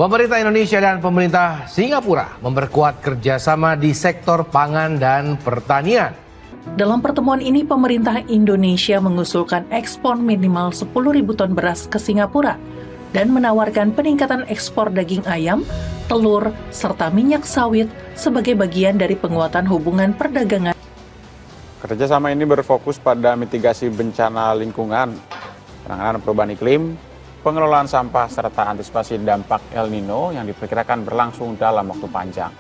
Pemerintah Indonesia dan pemerintah Singapura memperkuat kerjasama di sektor pangan dan pertanian. Dalam pertemuan ini, pemerintah Indonesia mengusulkan ekspor minimal 10.000 ton beras ke Singapura dan menawarkan peningkatan ekspor daging ayam, telur, serta minyak sawit sebagai bagian dari penguatan hubungan perdagangan. Kerjasama ini berfokus pada mitigasi bencana lingkungan, penanganan perubahan iklim, pengelolaan sampah, serta antisipasi dampak El Nino yang diperkirakan berlangsung dalam waktu panjang.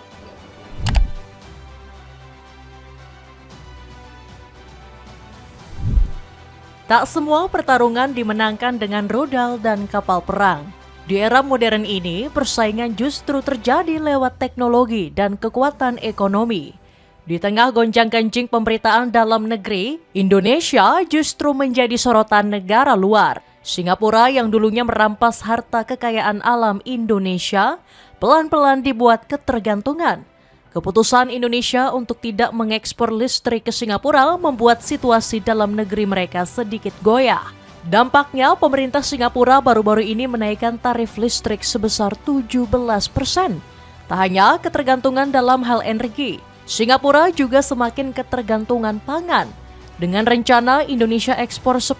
Tak semua pertarungan dimenangkan dengan rudal dan kapal perang. Di era modern ini, persaingan justru terjadi lewat teknologi dan kekuatan ekonomi. Di tengah gonjang-ganjing pemberitaan dalam negeri, Indonesia justru menjadi sorotan negara luar. Singapura yang dulunya merampas harta kekayaan alam Indonesia, pelan-pelan dibuat ketergantungan. Keputusan Indonesia untuk tidak mengekspor listrik ke Singapura membuat situasi dalam negeri mereka sedikit goyah. Dampaknya, pemerintah Singapura baru-baru ini menaikkan tarif listrik sebesar 17%. Tak hanya ketergantungan dalam hal energi, Singapura juga semakin ketergantungan pangan. Dengan rencana Indonesia ekspor 10.000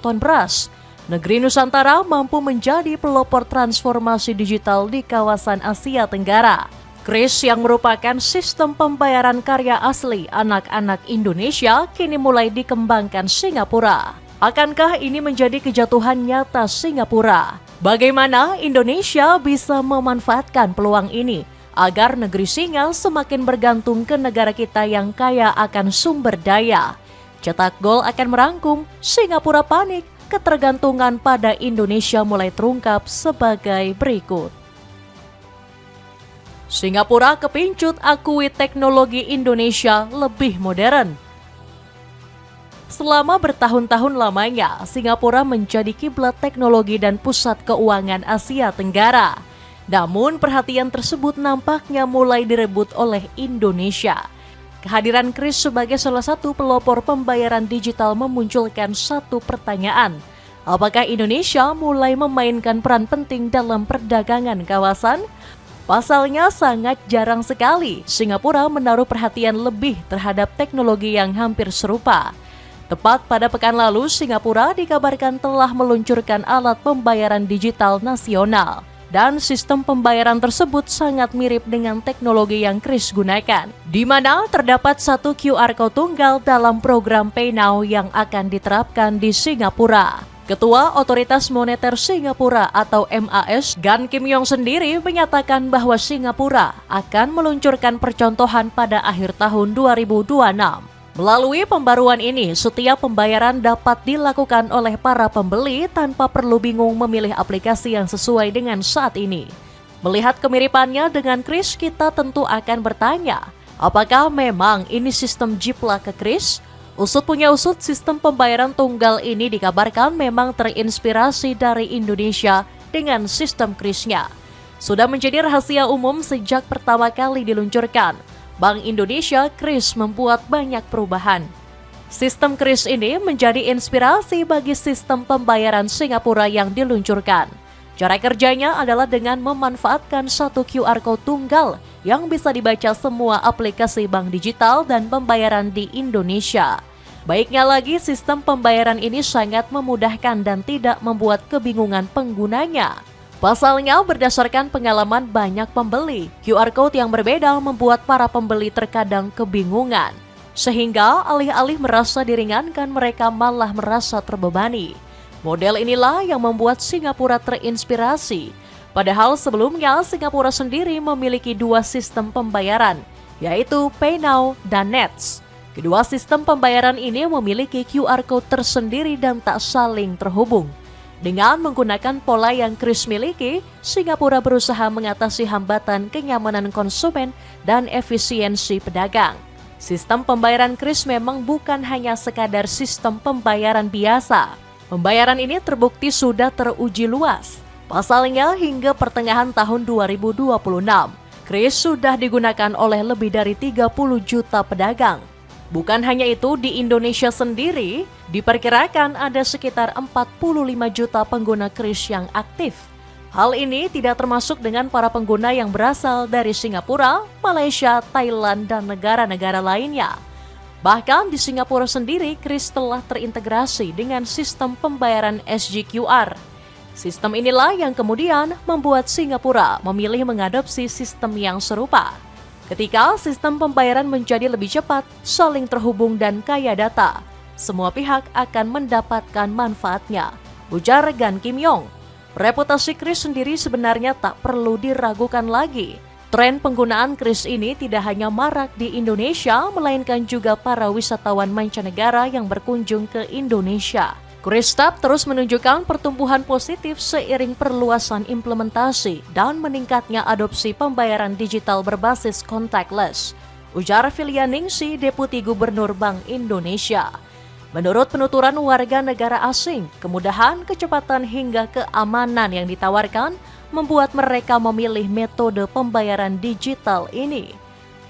ton beras, negeri Nusantara mampu menjadi pelopor transformasi digital di kawasan Asia Tenggara. KRIS yang merupakan sistem pembayaran karya asli anak-anak Indonesia kini mulai dikembangkan Singapura. Akankah ini menjadi kejatuhan nyata Singapura? Bagaimana Indonesia bisa memanfaatkan peluang ini agar negeri Singa semakin bergantung ke negara kita yang kaya akan sumber daya? Cetak gol akan merangkum, Singapura panik, ketergantungan pada Indonesia mulai terungkap sebagai berikut. Singapura kepincut akui teknologi Indonesia lebih modern. Selama bertahun-tahun lamanya, Singapura menjadi kiblat teknologi dan pusat keuangan Asia Tenggara. Namun perhatian tersebut nampaknya mulai direbut oleh Indonesia. Kehadiran KRIS sebagai salah satu pelopor pembayaran digital memunculkan satu pertanyaan. Apakah Indonesia mulai memainkan peran penting dalam perdagangan kawasan? Pasalnya sangat jarang sekali Singapura menaruh perhatian lebih terhadap teknologi yang hampir serupa. Tepat pada pekan lalu, Singapura dikabarkan telah meluncurkan alat pembayaran digital nasional. Dan sistem pembayaran tersebut sangat mirip dengan teknologi yang KRIS gunakan, di mana terdapat satu QR Code tunggal dalam program PayNow yang akan diterapkan di Singapura. Ketua Otoritas Moneter Singapura atau MAS, Gan Kim Yong sendiri menyatakan bahwa Singapura akan meluncurkan percontohan pada akhir tahun 2026. Melalui pembaruan ini, setiap pembayaran dapat dilakukan oleh para pembeli tanpa perlu bingung memilih aplikasi yang sesuai dengan saat ini. Melihat kemiripannya dengan KRIS, kita tentu akan bertanya, apakah memang ini sistem jiplak ke KRIS? Usut punya usut, sistem pembayaran tunggal ini dikabarkan memang terinspirasi dari Indonesia dengan sistem KRIS-nya. Sudah menjadi rahasia umum sejak pertama kali diluncurkan. Bank Indonesia KRIS membuat banyak perubahan. Sistem KRIS ini menjadi inspirasi bagi sistem pembayaran Singapura yang diluncurkan. Cara kerjanya adalah dengan memanfaatkan satu QR Code tunggal yang bisa dibaca semua aplikasi bank digital dan pembayaran di Indonesia. Baiknya lagi, sistem pembayaran ini sangat memudahkan dan tidak membuat kebingungan penggunanya. Pasalnya, berdasarkan pengalaman banyak pembeli, QR Code yang berbeda membuat para pembeli terkadang kebingungan. Sehingga alih-alih merasa diringankan, mereka malah merasa terbebani. Model inilah yang membuat Singapura terinspirasi. Padahal sebelumnya, Singapura sendiri memiliki dua sistem pembayaran, yaitu PayNow dan Nets. Kedua sistem pembayaran ini memiliki QR Code tersendiri dan tak saling terhubung. Dengan menggunakan pola yang KRIS miliki, Singapura berusaha mengatasi hambatan kenyamanan konsumen dan efisiensi pedagang. Sistem pembayaran KRIS memang bukan hanya sekadar sistem pembayaran biasa. Pembayaran ini terbukti sudah teruji luas. Pasalnya hingga pertengahan tahun 2026, KRIS sudah digunakan oleh lebih dari 30 juta pedagang. Bukan hanya itu, di Indonesia sendiri diperkirakan ada sekitar 45 juta pengguna KRIS yang aktif. Hal ini tidak termasuk dengan para pengguna yang berasal dari Singapura, Malaysia, Thailand, dan negara-negara lainnya. Bahkan di Singapura sendiri, Kris telah terintegrasi dengan sistem pembayaran SGQR. Sistem inilah yang kemudian membuat Singapura memilih mengadopsi sistem yang serupa. Ketika sistem pembayaran menjadi lebih cepat, saling terhubung dan kaya data, semua pihak akan mendapatkan manfaatnya, ujar Gan Kim Yong. Reputasi Kris sendiri sebenarnya tak perlu diragukan lagi. Tren penggunaan Kris ini tidak hanya marak di Indonesia, melainkan juga para wisatawan mancanegara yang berkunjung ke Indonesia. KrisTap terus menunjukkan pertumbuhan positif seiring perluasan implementasi dan meningkatnya adopsi pembayaran digital berbasis contactless, ujar Filia Ningsi, Deputi Gubernur Bank Indonesia. Menurut penuturan warga negara asing, kemudahan, kecepatan hingga keamanan yang ditawarkan membuat mereka memilih metode pembayaran digital ini.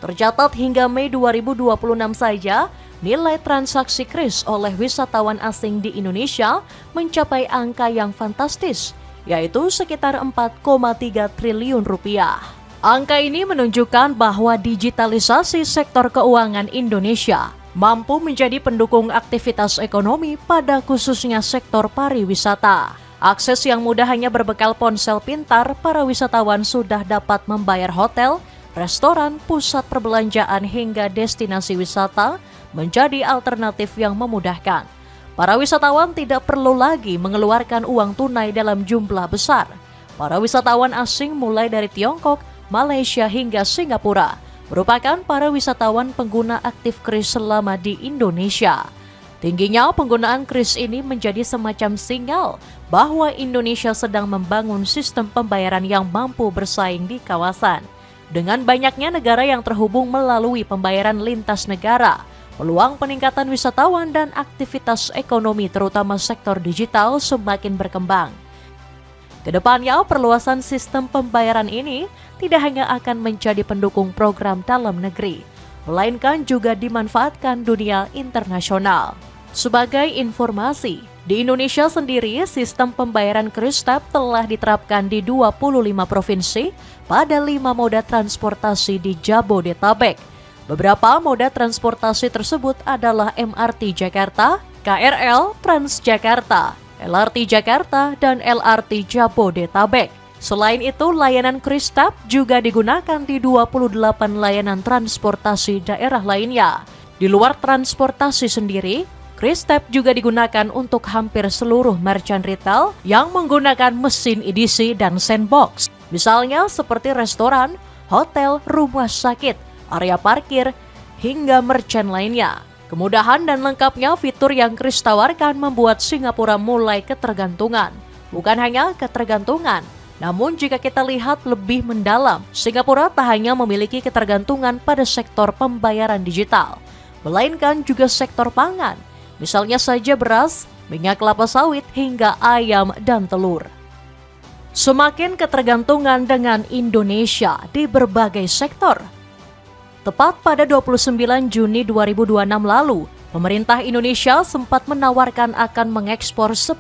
Tercatat hingga Mei 2026 saja, nilai transaksi Kris oleh wisatawan asing di Indonesia mencapai angka yang fantastis, yaitu sekitar 4,3 triliun rupiah. Angka ini menunjukkan bahwa digitalisasi sektor keuangan Indonesia mampu menjadi pendukung aktivitas ekonomi pada khususnya sektor pariwisata. Akses yang mudah hanya berbekal ponsel pintar, para wisatawan sudah dapat membayar hotel, restoran, pusat perbelanjaan hingga destinasi wisata menjadi alternatif yang memudahkan. Para wisatawan tidak perlu lagi mengeluarkan uang tunai dalam jumlah besar. Para wisatawan asing mulai dari Tiongkok, Malaysia hingga Singapura merupakan para wisatawan pengguna aktif Kris selama di Indonesia. Tingginya penggunaan Kris ini menjadi semacam sinyal bahwa Indonesia sedang membangun sistem pembayaran yang mampu bersaing di kawasan. Dengan banyaknya negara yang terhubung melalui pembayaran lintas negara, peluang peningkatan wisatawan dan aktivitas ekonomi terutama sektor digital semakin berkembang. Kedepannya, perluasan sistem pembayaran ini tidak hanya akan menjadi pendukung program dalam negeri, melainkan juga dimanfaatkan dunia internasional. Sebagai informasi, di Indonesia sendiri sistem pembayaran KrisTap telah diterapkan di 25 provinsi pada 5 moda transportasi di Jabodetabek. Beberapa moda transportasi tersebut adalah MRT Jakarta, KRL Transjakarta, LRT Jakarta, dan LRT Jabodetabek. Selain itu, layanan KrisTap juga digunakan di 28 layanan transportasi daerah lainnya. Di luar transportasi sendiri, KrisTap juga digunakan untuk hampir seluruh merchant retail yang menggunakan mesin edisi dan sandbox. Misalnya seperti restoran, hotel, rumah sakit, area parkir, hingga merchant lainnya. Kemudahan dan lengkapnya fitur yang Kris tawarkan membuat Singapura mulai ketergantungan. Bukan hanya ketergantungan, namun jika kita lihat lebih mendalam, Singapura tak hanya memiliki ketergantungan pada sektor pembayaran digital, melainkan juga sektor pangan. Misalnya saja beras, minyak kelapa sawit, hingga ayam dan telur. Semakin ketergantungan dengan Indonesia di berbagai sektor. Tepat pada 29 Juni 2026 lalu, pemerintah Indonesia sempat menawarkan akan mengekspor 10.000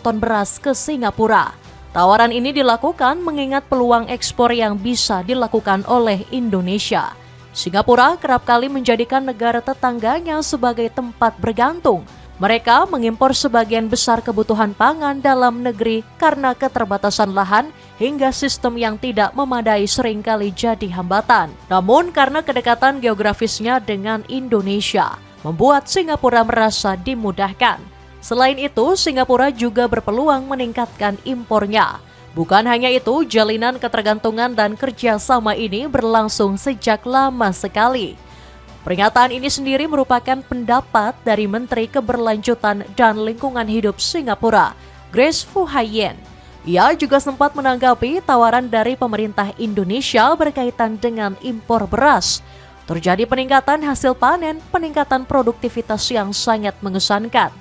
ton beras ke Singapura. Tawaran ini dilakukan mengingat peluang ekspor yang bisa dilakukan oleh Indonesia. Singapura kerap kali menjadikan negara tetangganya sebagai tempat bergantung. Mereka mengimpor sebagian besar kebutuhan pangan dalam negeri karena keterbatasan lahan hingga sistem yang tidak memadai seringkali jadi hambatan. Namun karena kedekatan geografisnya dengan Indonesia, membuat Singapura merasa dimudahkan. Selain itu, Singapura juga berpeluang meningkatkan impornya. Bukan hanya itu, jalinan ketergantungan dan kerjasama ini berlangsung sejak lama sekali. Pernyataan ini sendiri merupakan pendapat dari Menteri Keberlanjutan dan Lingkungan Hidup Singapura, Grace Fu Haiyan. Ia juga sempat menanggapi tawaran dari pemerintah Indonesia berkaitan dengan impor beras. Terjadi peningkatan hasil panen, peningkatan produktivitas yang sangat mengesankan.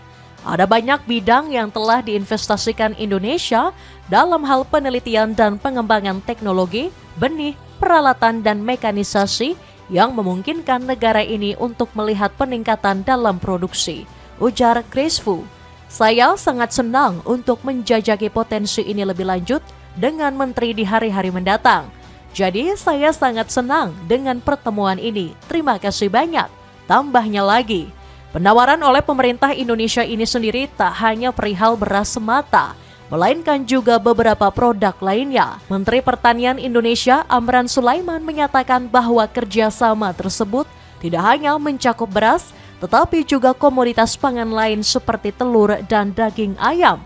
Ada banyak bidang yang telah diinvestasikan Indonesia dalam hal penelitian dan pengembangan teknologi, benih, peralatan, dan mekanisasi yang memungkinkan negara ini untuk melihat peningkatan dalam produksi, ujar Grace Fu. Saya sangat senang untuk menjajaki potensi ini lebih lanjut dengan Menteri di hari-hari mendatang. Jadi saya sangat senang dengan pertemuan ini. Terima kasih banyak. Tambahnya lagi, penawaran oleh pemerintah Indonesia ini sendiri tak hanya perihal beras semata, melainkan juga beberapa produk lainnya. Menteri Pertanian Indonesia Amran Sulaiman menyatakan bahwa kerjasama tersebut tidak hanya mencakup beras, tetapi juga komoditas pangan lain seperti telur dan daging ayam.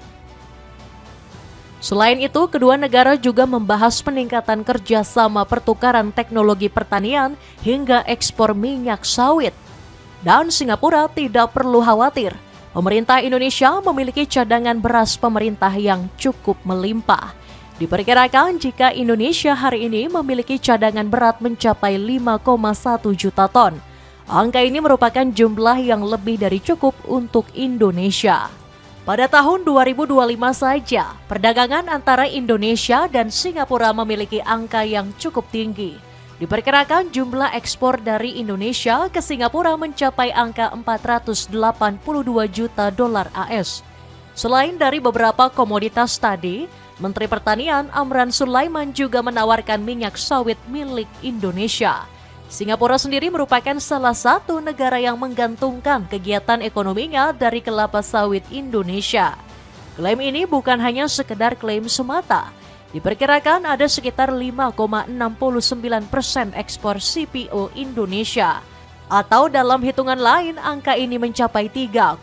Selain itu, kedua negara juga membahas peningkatan kerjasama pertukaran teknologi pertanian hingga ekspor minyak sawit. Dan Singapura tidak perlu khawatir, pemerintah Indonesia memiliki cadangan beras pemerintah yang cukup melimpah. Diperkirakan jika Indonesia hari ini memiliki cadangan beras mencapai 5,1 juta ton. Angka ini merupakan jumlah yang lebih dari cukup untuk Indonesia. Pada tahun 2025 saja, perdagangan antara Indonesia dan Singapura memiliki angka yang cukup tinggi. Diperkirakan jumlah ekspor dari Indonesia ke Singapura mencapai angka 482 juta dolar AS. Selain dari beberapa komoditas tadi, Menteri Pertanian Amran Sulaiman juga menawarkan minyak sawit milik Indonesia. Singapura sendiri merupakan salah satu negara yang menggantungkan kegiatan ekonominya dari kelapa sawit Indonesia. Klaim ini bukan hanya sekedar klaim semata. Diperkirakan ada sekitar 5,69% ekspor CPO Indonesia. Atau dalam hitungan lain, angka ini mencapai 3,07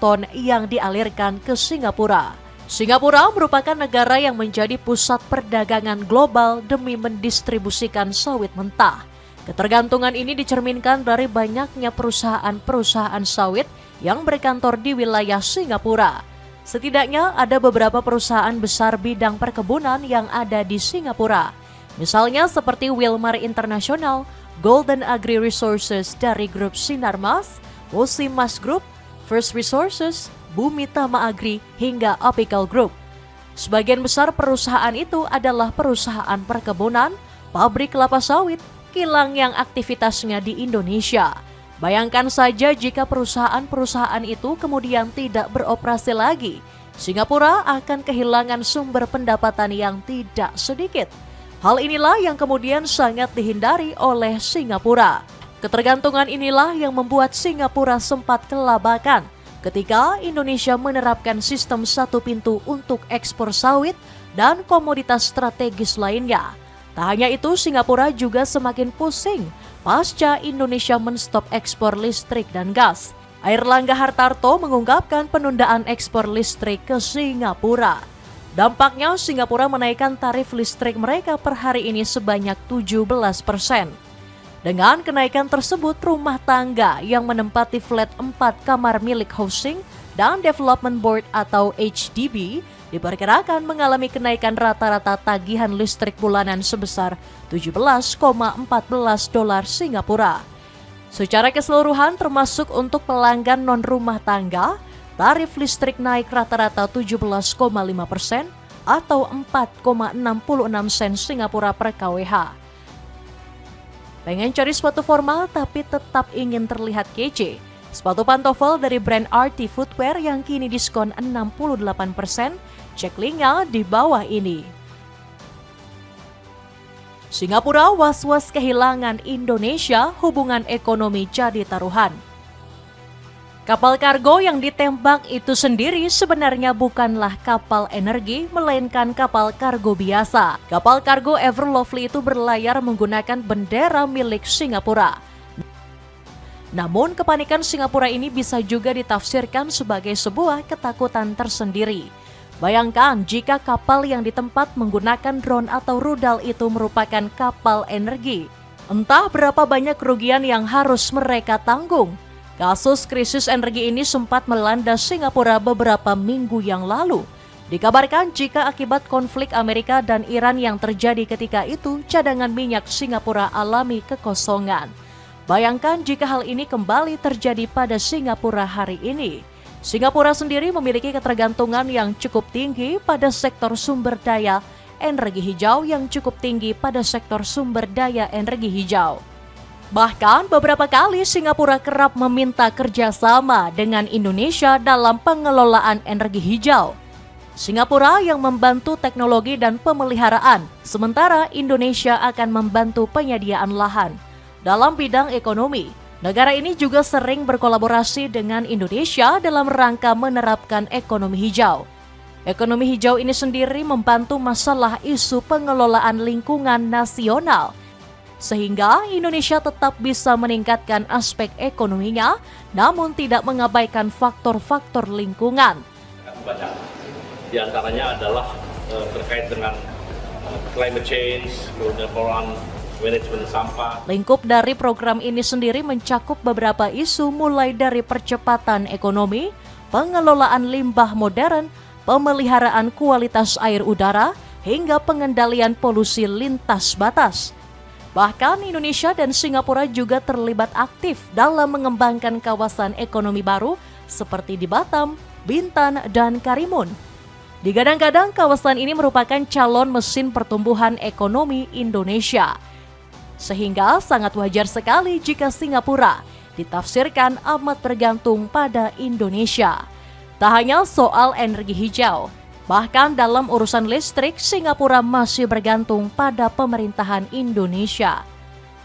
ton yang dialirkan ke Singapura. Singapura merupakan negara yang menjadi pusat perdagangan global demi mendistribusikan sawit mentah. Ketergantungan ini dicerminkan dari banyaknya perusahaan-perusahaan sawit yang berkantor di wilayah Singapura. Setidaknya ada beberapa perusahaan besar bidang perkebunan yang ada di Singapura. Misalnya seperti Wilmar International, Golden Agri Resources dari grup Sinarmas, Musimas Group, First Resources, Bumi Tama Agri, hingga Apical Group. Sebagian besar perusahaan itu adalah perusahaan perkebunan, pabrik kelapa sawit, kilang yang aktivitasnya di Indonesia. Bayangkan saja jika perusahaan-perusahaan itu kemudian tidak beroperasi lagi, Singapura akan kehilangan sumber pendapatan yang tidak sedikit. Hal inilah yang kemudian sangat dihindari oleh Singapura. Ketergantungan inilah yang membuat Singapura sempat kelabakan ketika Indonesia menerapkan sistem satu pintu untuk ekspor sawit dan komoditas strategis lainnya. Tak hanya itu, Singapura juga semakin pusing pasca Indonesia menstop ekspor listrik dan gas. Airlangga Hartarto mengungkapkan penundaan ekspor listrik ke Singapura. Dampaknya, Singapura menaikkan tarif listrik mereka per hari ini sebanyak 17%. Dengan kenaikan tersebut, rumah tangga yang menempati flat 4 kamar milik Housing dan Development Board atau HDB diperkirakan mengalami kenaikan rata-rata tagihan listrik bulanan sebesar 17,14 dolar Singapura. Secara keseluruhan termasuk untuk pelanggan non-rumah tangga, tarif listrik naik rata-rata 17,5% atau 4,66 sen Singapura per kWh. Pengen cari sepatu formal tapi tetap ingin terlihat kece? Sepatu pantofel dari brand RT Footwear yang kini diskon 68%, cek linknya di bawah ini. Singapura was-was kehilangan Indonesia, hubungan ekonomi jadi taruhan. Kapal kargo yang ditembak itu sendiri sebenarnya bukanlah kapal energi, melainkan kapal kargo biasa. Kapal kargo Ever Lovely itu berlayar menggunakan bendera milik Singapura. Namun kepanikan Singapura ini bisa juga ditafsirkan sebagai sebuah ketakutan tersendiri. Bayangkan jika kapal yang ditempat menggunakan drone atau rudal itu merupakan kapal energi. Entah berapa banyak kerugian yang harus mereka tanggung. Kasus krisis energi ini sempat melanda Singapura beberapa minggu yang lalu. Dikabarkan jika akibat konflik Amerika dan Iran yang terjadi ketika itu, cadangan minyak Singapura alami kekosongan. Bayangkan jika hal ini kembali terjadi pada Singapura hari ini. Singapura sendiri memiliki ketergantungan yang cukup tinggi pada sektor sumber daya energi hijau yang cukup tinggi pada sektor sumber daya energi hijau. Bahkan beberapa kali Singapura kerap meminta kerjasama dengan Indonesia dalam pengelolaan energi hijau. Singapura yang membantu teknologi dan pemeliharaan, sementara Indonesia akan membantu penyediaan lahan. Dalam bidang ekonomi, negara ini juga sering berkolaborasi dengan Indonesia dalam rangka menerapkan ekonomi hijau. Ekonomi hijau ini sendiri membantu masalah isu pengelolaan lingkungan nasional, sehingga Indonesia tetap bisa meningkatkan aspek ekonominya, namun tidak mengabaikan faktor-faktor lingkungan. Banyak. Di antaranya adalah terkait dengan climate change, kemudian pengelolaan manajemen sampah. Lingkup dari program ini sendiri mencakup beberapa isu mulai dari percepatan ekonomi, pengelolaan limbah modern, pemeliharaan kualitas air udara, hingga pengendalian polusi lintas batas. Bahkan Indonesia dan Singapura juga terlibat aktif dalam mengembangkan kawasan ekonomi baru seperti di Batam, Bintan, dan Karimun. Digadang-gadang kawasan ini merupakan calon mesin pertumbuhan ekonomi Indonesia. Sehingga sangat wajar sekali jika Singapura ditafsirkan amat bergantung pada Indonesia. Tak hanya soal energi hijau, bahkan dalam urusan listrik, Singapura masih bergantung pada pemerintahan Indonesia.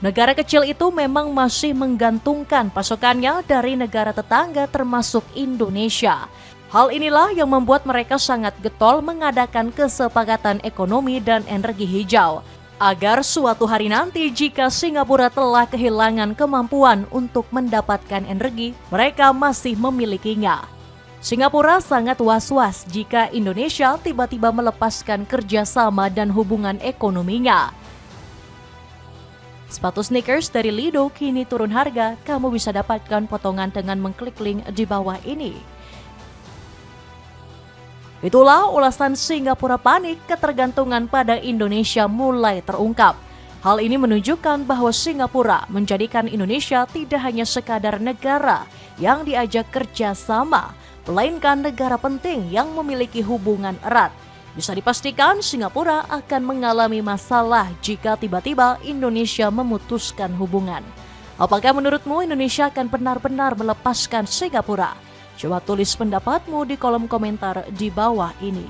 Negara kecil itu memang masih menggantungkan pasokannya dari negara tetangga termasuk Indonesia. Hal inilah yang membuat mereka sangat getol mengadakan kesepakatan ekonomi dan energi hijau, agar suatu hari nanti jika Singapura telah kehilangan kemampuan untuk mendapatkan energi, mereka masih memilikinya. Singapura sangat was-was jika Indonesia tiba-tiba melepaskan kerjasama dan hubungan ekonominya. Sepatu sneakers dari Lido kini turun harga, kamu bisa dapatkan potongan dengan mengklik link di bawah ini. Itulah ulasan Singapura panik, ketergantungan pada Indonesia mulai terungkap. Hal ini menunjukkan bahwa Singapura menjadikan Indonesia tidak hanya sekadar negara yang diajak kerjasama, melainkan negara penting yang memiliki hubungan erat. Bisa dipastikan Singapura akan mengalami masalah jika tiba-tiba Indonesia memutuskan hubungan. Apakah menurutmu Indonesia akan benar-benar melepaskan Singapura? Coba tulis pendapatmu di kolom komentar di bawah ini.